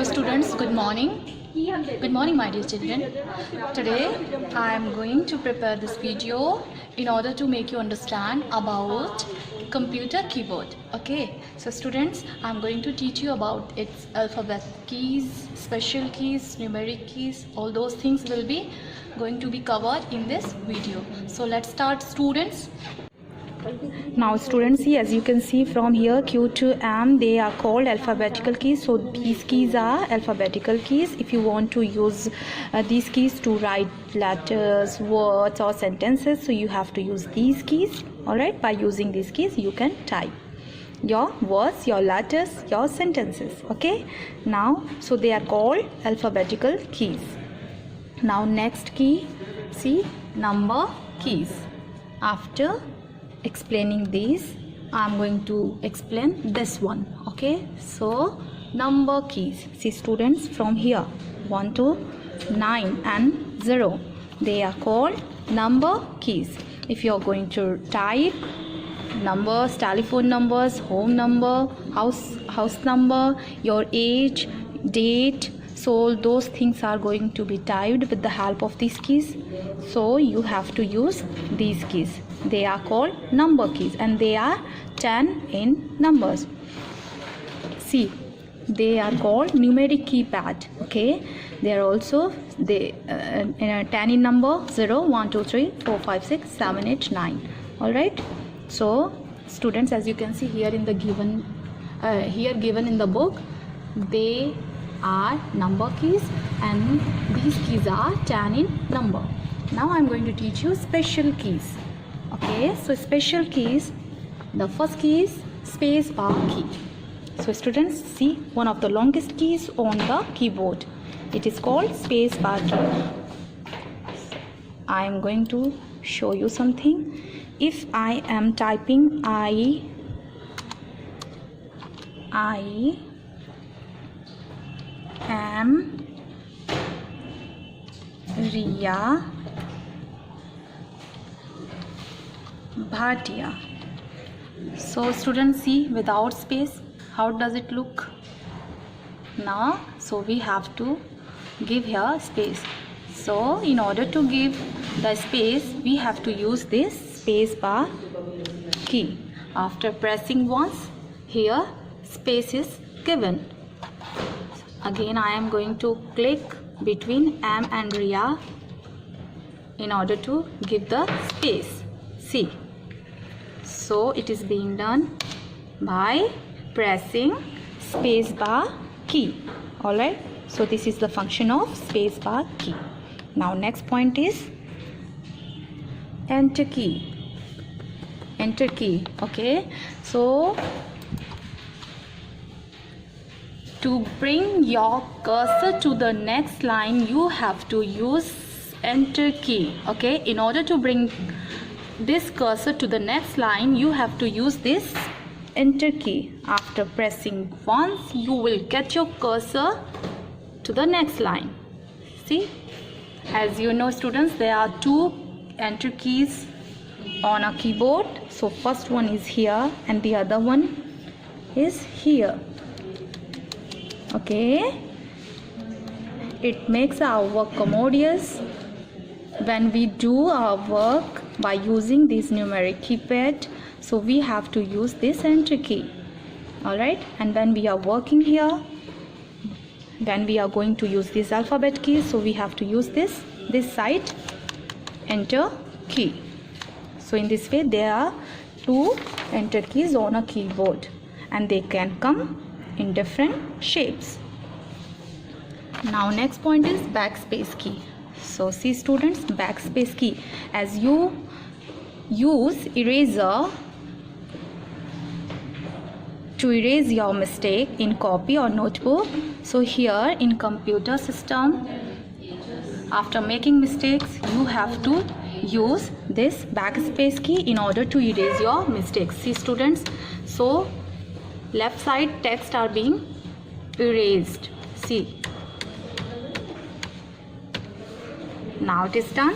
students, good morning. Good morning, my dear children. Today I am going to prepare this video in order to make you understand about computer keyboard. Okay, so students, I am going to teach you about its alphabet keys, special keys, numeric keys. All those things will be going to be covered in this video. So let's start, students. Now students, see, as you can see from here, Q to M, they are called alphabetical keys. So these keys are alphabetical keys. If you want to use these keys to write letters, words or sentences, so you have to use these keys. Alright, by using these keys you can type your words, your letters, your sentences. Okay, now so they are called alphabetical keys. Now next key, see, number keys. After explaining these, I'm going to explain this one. Okay, so number keys, see students, from here 1 to 9 and 0, they are called number keys. If you're going to type numbers, telephone numbers, home number, house number, your age, date, so those things are going to be typed with the help of these keys. So you have to use these keys. They are called number keys and they are 10 in numbers. See, they are called numeric keypad. Okay, they are also 10 in number, 0, 1, 2, 3, 4, 5, 6, 7, 8, 9. All right. So students, as you can see here in the given in the book, they are number keys and these keys are 10 in number. Now I'm going to teach you special keys. Okay, so special keys, the first key is space bar key. So students, see, one of the longest keys on the keyboard, it is called space bar key. I am going to show you something. If I am typing I am Riya Bhatia. So students, see, without space, how does it look now? So we have to give here space. So in order to give the space, we have to use this space bar key. After pressing once, here space is given. Again I am going to click between M and Riya in order to give the space. See, so it is being done by pressing space bar key. Alright, so this is the function of space bar key. Now next point is enter key. Enter key. Okay, so to bring your cursor to the next line, you have to use enter key. Okay, in order to bring this cursor to the next line, you have to use this enter key. After pressing once, you will get your cursor to the next line. See, as you know students, there are two enter keys on a keyboard. So first one is here and the other one is here. Okay, it makes our work commodious when we do our work by using this numeric keypad. So we have to use this enter key. Alright, and when we are working here, when we are going to use this alphabet key, so we have to use this side enter key. So in this way, there are two enter keys on a keyboard and they can come in different shapes. Now next point is backspace key. So see students, backspace key, as you use eraser to erase your mistake in copy or notebook. So here in computer system, after making mistakes, you have to use this backspace key in order to erase your mistakes. See students, so left side text are being erased. See, now it is done.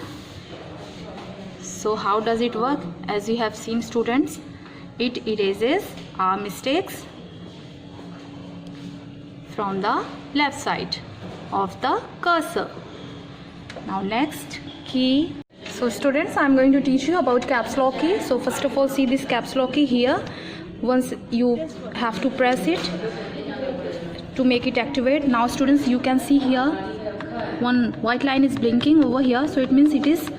So how does it work? As you have seen students, it erases our mistakes from the left side of the cursor. Now next key. So students, I am going to teach you about caps lock key. So first of all, see this caps lock key here. Once you have to press it to make it activate. Now students, you can see here one white line is blinking over here, so it means it is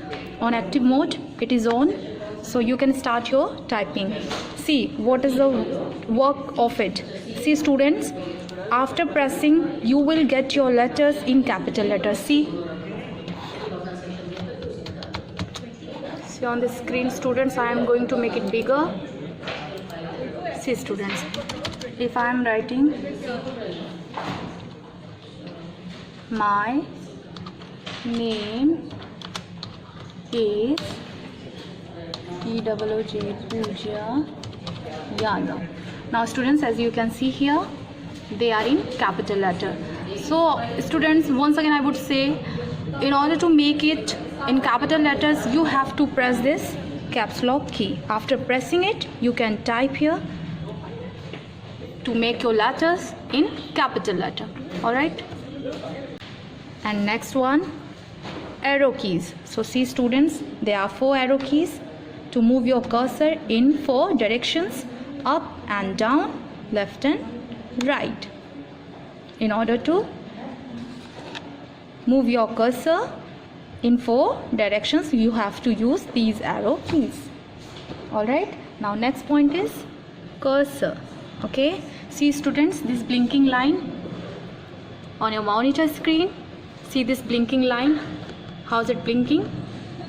on active mode. It is on, so you can start your typing. See what is the work of it. See students, after pressing you will get your letters in capital letters. See on the screen students, I am going to make it bigger. See students, if I am writing my name is Pooja Yadav. Now students, as you can see here, they are in capital letter. So students, once again I would say, in order to make it in capital letters, you have to press this caps lock key. After pressing it, you can type here to make your letters in capital letter. Alright. And next one, arrow keys. So see students, there are 4 arrow keys to move your cursor in 4 directions: up and down, left and right. In order to move your cursor in 4 directions, you have to use these arrow keys. Alright. Now next point is cursor. Okay. See students, this blinking line on your monitor screen. See this blinking line. How's it blinking?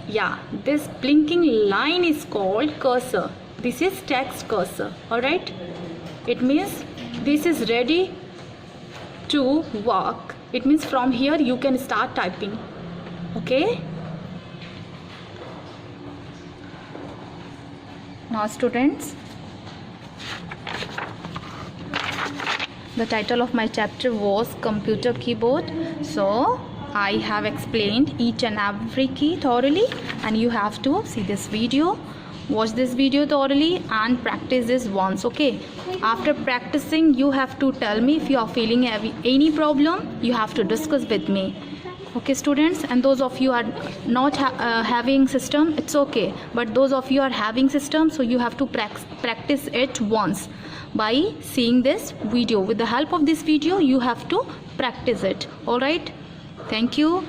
Yeah, this blinking line is called cursor. This is text cursor. Alright. It means this is ready to work. It means from here you can start typing. Okay. Now students, the title of my chapter was computer keyboard. So I have explained each and every key thoroughly, and you have to see this video, watch this video thoroughly and practice this once. Okay. After practicing, you have to tell me if you are feeling any problem. You have to discuss with me. Okay students, and those of you are not having system, it's okay, but those of you are having system, so you have to practice it once by seeing this video. With the help of this video, you have to practice it. All right. Thank you.